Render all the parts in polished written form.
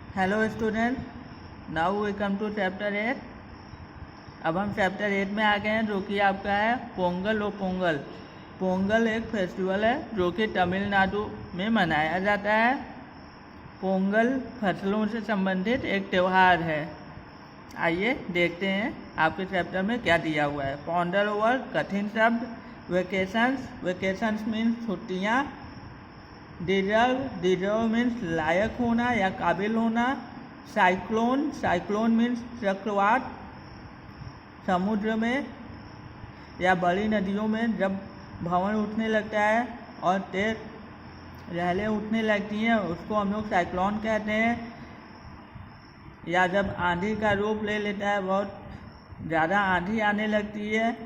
Hello student, now we come to chapter 8। अब हम chapter 8 में आ गए हैं, जो कि आपका है पोंगल और पोंगल। पोंगल एक फेस्टिवल है जो कि तमिलनाडु में मनाया जाता है। पोंगल फसलों से संबंधित एक त्यौहार है। आइए देखते हैं आपके चैप्टर में क्या दिया हुआ है। पॉन्डर ओवर कठिन शब्द। वेकेशंस मीन्स छुट्टियाँ। डिजर्व मीन्स लायक होना या काबिल होना। साइक्लोन मीन्स चक्रवात। समुद्र में या बड़ी नदियों में जब भंवर उठने लगता है और तेज लहरें उठने लगती हैं, उसको हम लोग साइक्लोन कहते हैं। या जब आंधी का रूप ले लेता है, बहुत ज़्यादा आंधी आने लगती है,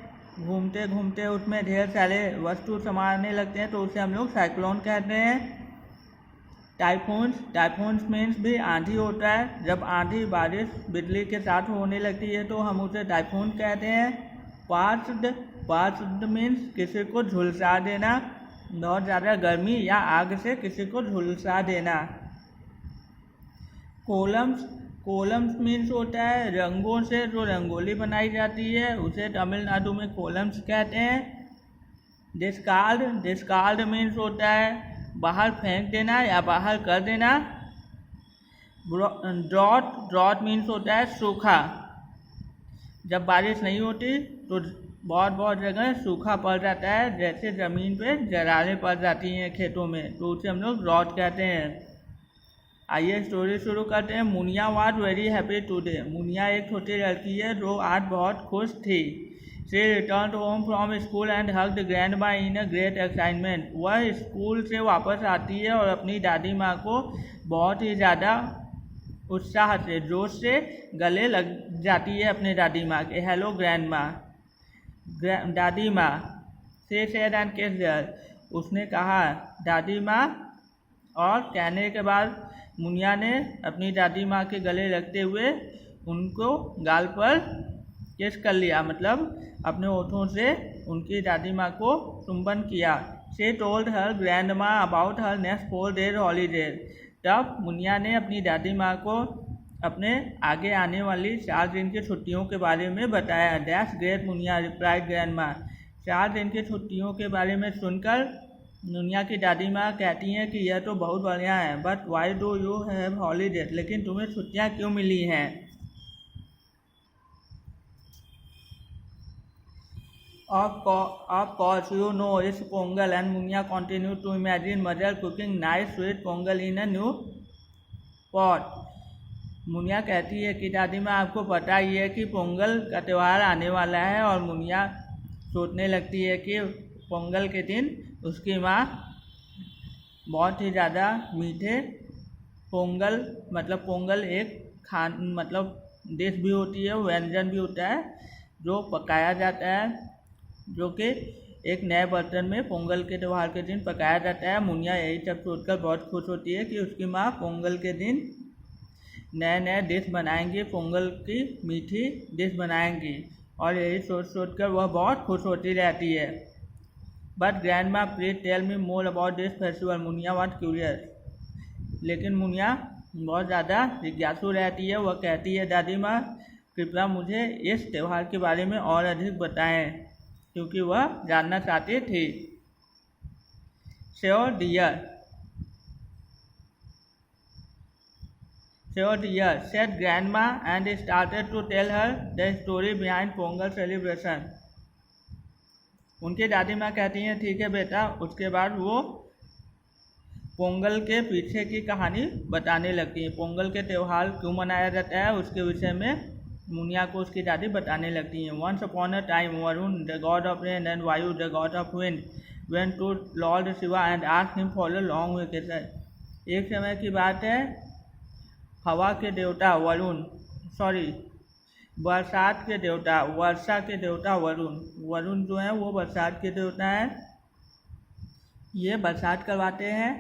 घूमते घूमते उसमें ढेर सारे वस्तु समाने लगते हैं, तो उसे हम लोग साइक्लोन कहते हैं। टाइफून्स मीन्स भी आंधी होता है। जब आंधी बारिश बिजली के साथ होने लगती है तो हम उसे टाइफून कहते हैं। पार्च्ड मीन्स किसी को झुलसा देना, बहुत ज़्यादा गर्मी या आग से किसी को झुलसा देना। कोलम्स मीन्स होता है रंगों से जो रंगोली बनाई जाती है, उसे तमिलनाडु में कोलम्स कहते हैं। डिस्कार्ड मीन्स होता है बाहर फेंक देना या बाहर कर देना। ड्रॉट मीन्स होता है सूखा। जब बारिश नहीं होती तो बहुत जगह सूखा पड़ जाता है, जैसे ज़मीन पे जरारें पड़ जाती हैं खेतों में, तो उसे हम लोग ड्रॉट कहते हैं। आइए स्टोरी शुरू करते हैं। Muniya was very happy today. Muniya एक छोटी लड़की है जो आज बहुत खुश थी। She returned home from school and hugged grandma in a great excitement. वह स्कूल से वापस आती है और अपनी दादी माँ को बहुत ही ज़्यादा उत्साह से, जोश से गले लग जाती है अपने दादी माँ के। Hello grandma. दादी माँ से said and kissed her. उसने कहा दादी माँ, और कहने के बाद मुनिया ने अपनी दादी माँ के गले लगते हुए उनको गाल पर किस कर लिया, मतलब अपने होठों से उनकी दादी माँ को चुंबन किया। She told her grandma about her next 4 days holiday. तब मुनिया ने अपनी दादी माँ को अपने आगे आने वाली 4 दिन की छुट्टियों के बारे में बताया। That's great, Muniya replied grandma. 4 दिन की छुट्टियों के बारे में सुनकर मुनिया की दादी माँ कहती हैं कि यह तो बहुत बढ़िया है, but why do you have holidays, लेकिन तुम्हें छुट्टियाँ क्यों मिली हैं? Of course, you know it's Pongal, and Munya continued to imagine mother cooking nice sweet Pongal in a new pot. Muniya कहती है कि दादी माँ, आपको पता ही है कि पोंगल का त्यौहार आने वाला है, और मुनिया सोचने लगती है कि पोंगल के दिन उसकी माँ बहुत ही ज़्यादा मीठे पोंगल एक मतलब डिश भी होती है, व्यंजन भी होता है जो पकाया जाता है, जो कि एक नए बर्तन में पोंगल के त्यौहार के दिन पकाया जाता है। मुनिया यही सब सोचकर बहुत खुश होती है कि उसकी माँ पोंगल के दिन नए डिश बनाएंगी, पोंगल की मीठी डिश बनाएंगी, और यही सोच कर वह बहुत खुश होती रहती है। But grandma please tell me more about this festival. Munia was curious. लेकिन मुनिया बहुत ज़्यादा जिज्ञासु रहती है। वह कहती है दादी माँ, कृपया मुझे इस त्यौहार के बारे में और अधिक बताएं, क्योंकि वह जानना चाहती थी। Sure dear, said grandma and started to tell her the story behind Pongal celebration. उनकी दादी माँ कहती हैं ठीक है बेटा। उसके बाद वो पोंगल के पीछे की कहानी बताने लगती हैं। पोंगल के त्यौहार क्यों मनाया जाता है उसके विषय में मुनिया को उसकी दादी बताने लगती हैं। Once upon a time, Varun, the god of rain, and Vayu, the god of wind, went to Lord Shiva and asked him for a long vacation. एक समय की बात है, हवा के देवता वरुण, बरसात के देवता, वर्षा के देवता वरुण जो है वो बरसात के देवता है। ये बरसात करवाते हैं।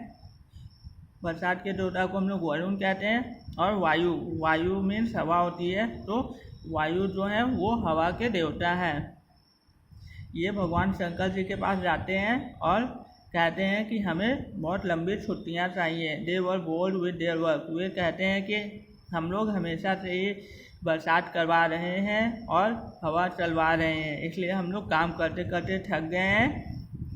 बरसात के देवता को हम लोग वरुण कहते हैं। और वायु मीन्स हवा होती है, तो वायु जो है वो हवा के देवता है। ये भगवान शंकर जी के पास जाते हैं और कहते हैं कि हमें बहुत लंबी छुट्टियां चाहिए। दे वर बोर्ड विद देयर वर्क, वे कहते हैं कि हम लोग हमेशा से ही बरसात करवा रहे हैं और हवा चलवा रहे हैं, इसलिए हम लोग काम करते करते थक गए हैं,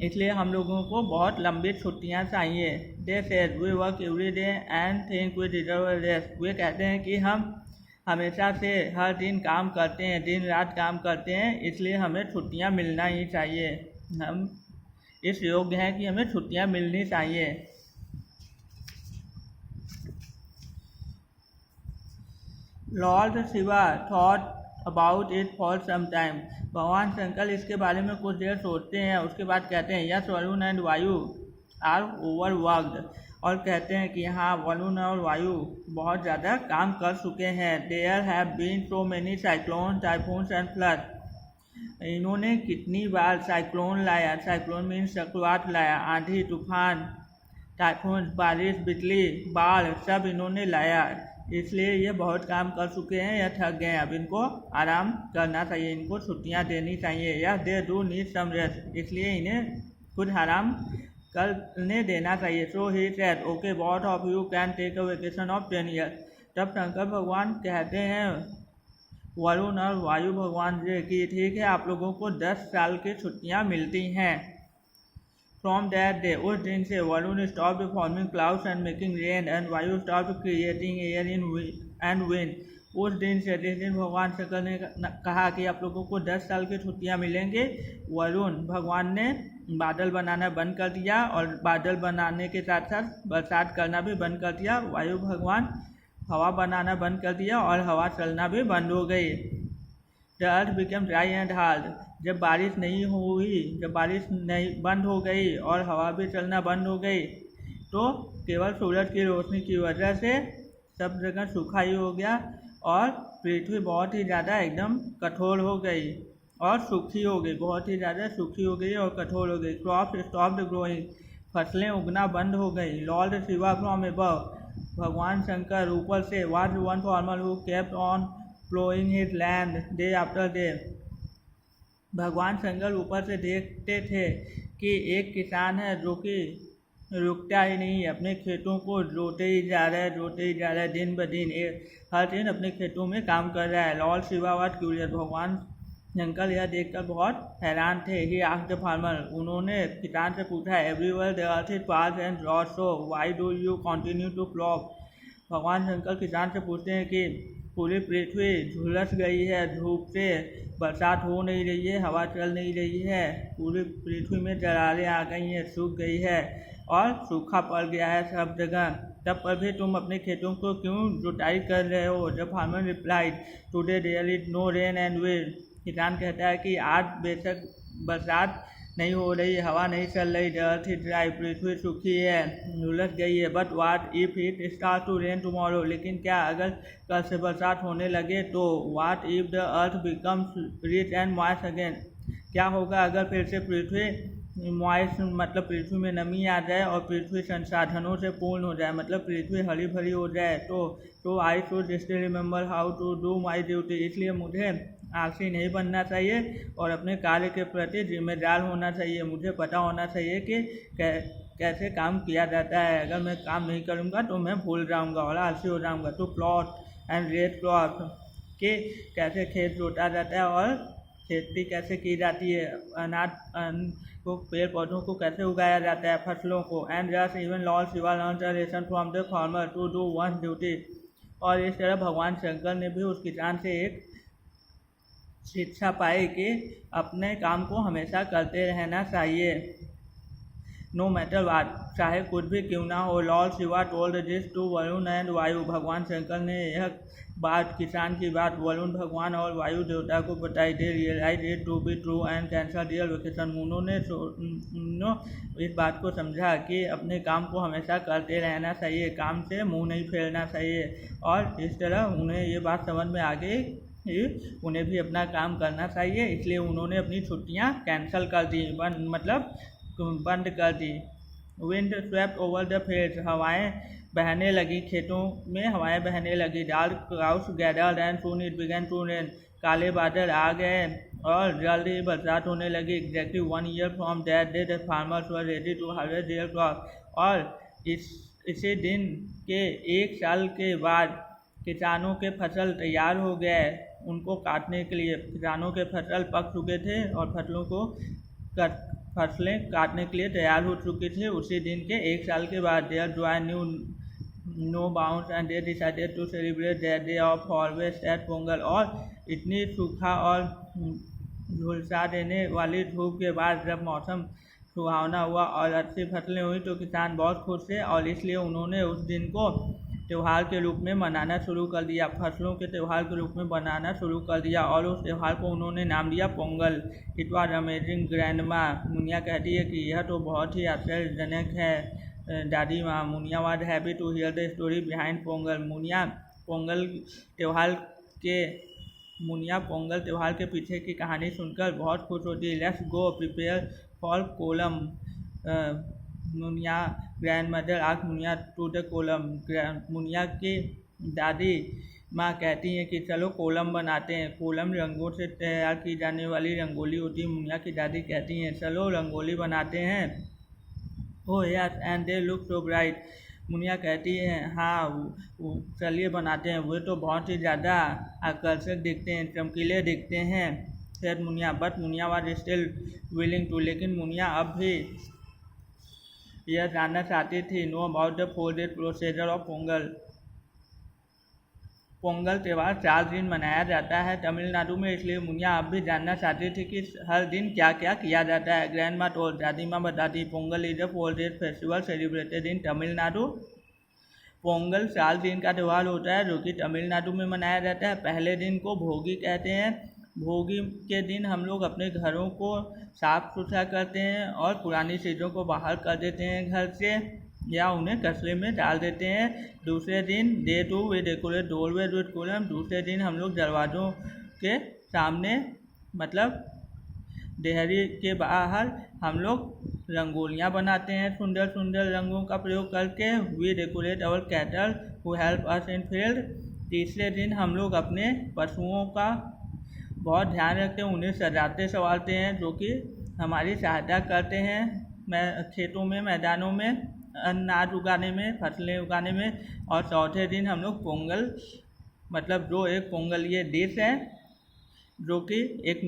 इसलिए हम लोगों को बहुत लंबी छुट्टियां चाहिए। They said we work every day and think we deserve rest, वे कहते हैं कि हम हमेशा से हर दिन काम करते हैं, दिन रात काम करते हैं, इसलिए हमें छुट्टियां मिलना ही चाहिए। हम इस योग्य हैं कि हमें छुट्टियां मिलनी चाहिए। Lord Shiva thought about it for some time, भगवान शंकर इसके बारे में कुछ देर सोचते हैं, उसके बाद कहते हैं यस वरुण एंड वायु आर ओवर वर्कड, और कहते हैं कि हाँ वरुण और वायु बहुत ज़्यादा काम कर चुके हैं। There have been so many cyclone typhoons and flood, इन्होंने कितनी बार साइक्लोन लाया, साइक्लोन मीन्स चक्रवात लाया, आंधी तूफान, टाइफून, बारिश, बिजली, बाढ़, सब इन्होंने लाया, इसलिए ये बहुत काम कर चुके हैं, या थक गए हैं, अब इनको आराम करना चाहिए, इनको छुट्टियां देनी चाहिए। या they do need some rest, इसलिए इन्हें कुछ आराम करने देना चाहिए। So he said okay both of you can take a vacation of 10 year, तब शंकर भगवान कहते हैं वरुण और वायु भगवान से कि ठीक है आप लोगों को 10 साल की छुट्टियां मिलती हैं। फ्रॉम दैट डे, उस दिन से Varun stopped forming clouds and making rain and Vayu stopped creating air in and wind, उस दिन से जिस दिन भगवान शंकर ने कहा कि आप लोगों को 10 साल की छुट्टियां मिलेंगे, वरुण भगवान ने बादल बनाना बंद कर दिया और बादल बनाने के साथ साथ बरसात करना भी बंद कर दिया। वायु भगवान हवा बनाना बंद कर दिया और हवा चलना भी बंद हो गई। The earth become dry and hard, जब बारिश नहीं हुई, जब बारिश नहीं बंद हो गई और हवा भी चलना बंद हो गई, तो केवल सूरज की रोशनी की वजह से सब जगह सूखा ही हो गया और पृथ्वी बहुत ही ज़्यादा एकदम कठोर हो गई और सूखी हो गई, बहुत ही ज़्यादा सूखी हो गई और कठोर हो गई। क्रॉप स्टॉप्ड ग्रोइंग, फसलें उगना बंद हो गई। लॉर्ड शिवा फ्रॉम अबव, भगवान शंकर ऊपर से, was one farmer who kept on ploughing his land day after day, भगवान शंकर ऊपर से देखते थे कि एक किसान है जो कि रुकता ही नहीं, अपने खेतों को जोते ही जा रहा है, जोते ही जा रहा है, दिन ब दिन हर दिन अपने खेतों में काम कर रहा है। लॉर्ड शिवा वाज क्यूरियस, भगवान शंकर यह देखकर बहुत हैरान थे। ही आस्क्ड द फार्मर, उन्होंने किसान से पूछा everywhere the earth is parched and dry, so why do you continue to plough, भगवान शंकर किसान से पूछते हैं कि पूरी पृथ्वी झुलस गई है, धूप से बरसात हो नहीं रही है, हवा चल नहीं रही है, पूरी पृथ्वी में दरारें आ गई हैं, सूख गई है और सूखा पड़ गया है सब जगह, तब पर भी तुम अपने खेतों को क्यों जुताई कर रहे हो। जब farmer replied today there is no rain and wind, किसान कहता है कि आज बेशक बरसात नहीं हो रही, हवा नहीं चल रही, द अर्थ इज ड्राई, पृथ्वी सूखी है, झुलस गई है, but what if it start to rain tomorrow, लेकिन क्या अगर कल से बरसात होने लगे तो what if the earth becomes rich and moist again, क्या होगा अगर फिर से पृथ्वी मॉइस्ट मतलब पृथ्वी में नमी आ जाए और पृथ्वी संसाधनों से पूर्ण हो जाए, मतलब पृथ्वी हरी भरी हो जाए, तो I should still remember how to do my duty, इसलिए मुझे आलसी नहीं बनना चाहिए और अपने कार्य के प्रति जिम्मेदार होना चाहिए, मुझे पता होना चाहिए कि कैसे काम किया जाता है, अगर मैं काम नहीं करूँगा तो मैं भूल जाऊँगा और आलसी हो जाऊँगा। तो प्लॉट एंड रेड क्रॉप, कि कैसे खेत जोता जाता है और खेती कैसे की जाती है, अनाज को पेड़ पौधों को कैसे उगाया जाता है, फसलों को। And just even lord Shiva learn the lesson from the farmer to do one duty, और इस तरह भगवान शंकर ने भी उस किसान से एक शिक्षा पाई कि अपने काम को हमेशा करते रहना चाहिए, नो मैटर वाट, चाहे कुछ भी क्यों ना हो। Lord Shiva told this to Varun and Vayu, भगवान शंकर ने यह बात, किसान की बात वरुण भगवान और वायु देवता को बताई। They realise it to be true and cancel their vacation, उन्होंने इस बात को समझा कि अपने काम को हमेशा करते रहना चाहिए, काम से मुंह नहीं फेरना चाहिए, और इस तरह उन्हें ये बात समझ में आ गई उन्हें भी अपना काम करना चाहिए, इसलिए उन्होंने अपनी छुट्टियां कैंसिल कर दी, बंद कर दी। Wind swept over the fields, हवाएं बहने लगी, खेतों में हवाएं बहने लगी। Dark clouds gathered and soon it began to rain, काले बादल आ गए और जल्द ही बरसात होने लगी। Exactly 1 year from that day the farmers were ready to harvest their crop. और इसी दिन के 1 साल के बाद किसानों के फसल तैयार हो गए उनको काटने के लिए। किसानों के फसल पक चुके थे और फसलें काटने के लिए तैयार हो चुकी थी। उसी दिन के 1 साल के बाद their joy knew no bounds and they decided to celebrate that day of harvest at Pongal. और इतनी सूखा और झुलसा देने वाली धूप के बाद जब मौसम सुहावना हुआ और अच्छी फसलें हुई तो किसान बहुत खुश थे और इसलिए उन्होंने उस दिन को त्यौहार के रूप में मनाना शुरू कर दिया। फसलों के त्यौहार के रूप में मनाना शुरू कर दिया और उस त्यौहार को उन्होंने नाम दिया Pongal. It was amazing grandma. Muniya कहती है कि यह तो बहुत ही आश्चर्यजनक है दादी माँ। Munia was happy to hear the story behind Pongal. Munia Pongal त्यौहार के पीछे की कहानी सुनकर बहुत खुश होती है। Let's go prepare for kolam. Munia grandmother ask Munia to the kolam. Munia की दादी माँ कहती हैं कि चलो कोलम बनाते हैं। कोलम रंगों से तैयार की जाने वाली रंगोली होती है। मुनिया की दादी कहती हैं चलो रंगोली बनाते हैं। Oh yes and they look so bright. Muniya कहती हैं हाँ चलिए बनाते हैं, वे तो बहुत ही ज़्यादा आकर्षक दिखते हैं, चमकीले दिखते हैं। Said Munia but Munia was still willing to. लेकिन मुनिया अब भी यह जानना चाहती थी no about the 4 days procedure of Pongal. Pongal त्यौहार 4 दिन मनाया जाता है तमिलनाडु में, इसलिए मुनिया अब भी जानना चाहती थी कि हर दिन क्या क्या किया जाता है। ग्रैंड माँ टोल्ड। दादी माँ बताती Pongal is a 4 days festival celebrated in Tamil Nadu. Pongal 4 दिन का त्यौहार होता है जो कि तमिलनाडु में मनाया जाता है। पहले दिन को भोगी कहते हैं। भोगी के दिन हम लोग अपने घरों को साफ सुथरा करते हैं और पुरानी चीज़ों को बाहर कर देते हैं घर से या उन्हें कचरे में डाल देते हैं। दूसरे दिन day 2 we decorate doorway with kolam. दूसरे दिन हम लोग दरवाज़ों के सामने मतलब देहरी के बाहर हम लोग रंगोलियाँ बनाते हैं सुंदर सुंदर रंगों का प्रयोग करके। We decorate our cattle who help us in field. तीसरे दिन हम लोग अपने पशुओं का बहुत ध्यान रखते हैं, उन्हें सजाते संवारते हैं जो कि हमारी सहायता करते हैं खेतों में मैदानों में अनाज उगाने में फसलें उगाने में। और चौथे दिन हम लोग पोंगल मतलब जो एक पोंगल ये डिश है जो कि एक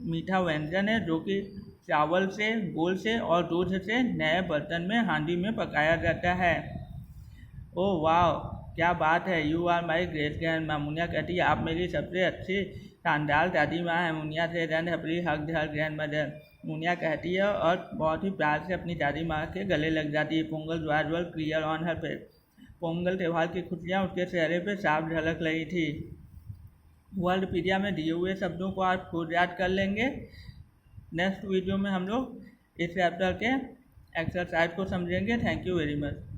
मीठा व्यंजन है जो कि चावल से गुड़ से और दूध से नए बर्तन में हांडी में पकाया जाता है। ओह वाह क्या बात है, you are my great grandma. Munia कहती है आप मेरी सबसे अच्छी शानदार दादी माँ है। मुनिया से रन हैप्पीली हग्ड हर ग्रैंड मदर। मुनिया कहती है और बहुत ही प्यार से अपनी दादी माँ के गले लग जाती है। Pongal was clear on her face. Pongal त्यौहार की खुशियाँ उसके चेहरे पे साफ झलक रही थी। वर्ल्डपीडिया में दिए हुए शब्दों को आप खुद याद कर लेंगे। नेक्स्ट वीडियो में हम लोग इस चैप्टर के एक्सरसाइज को समझेंगे। Thank you very much.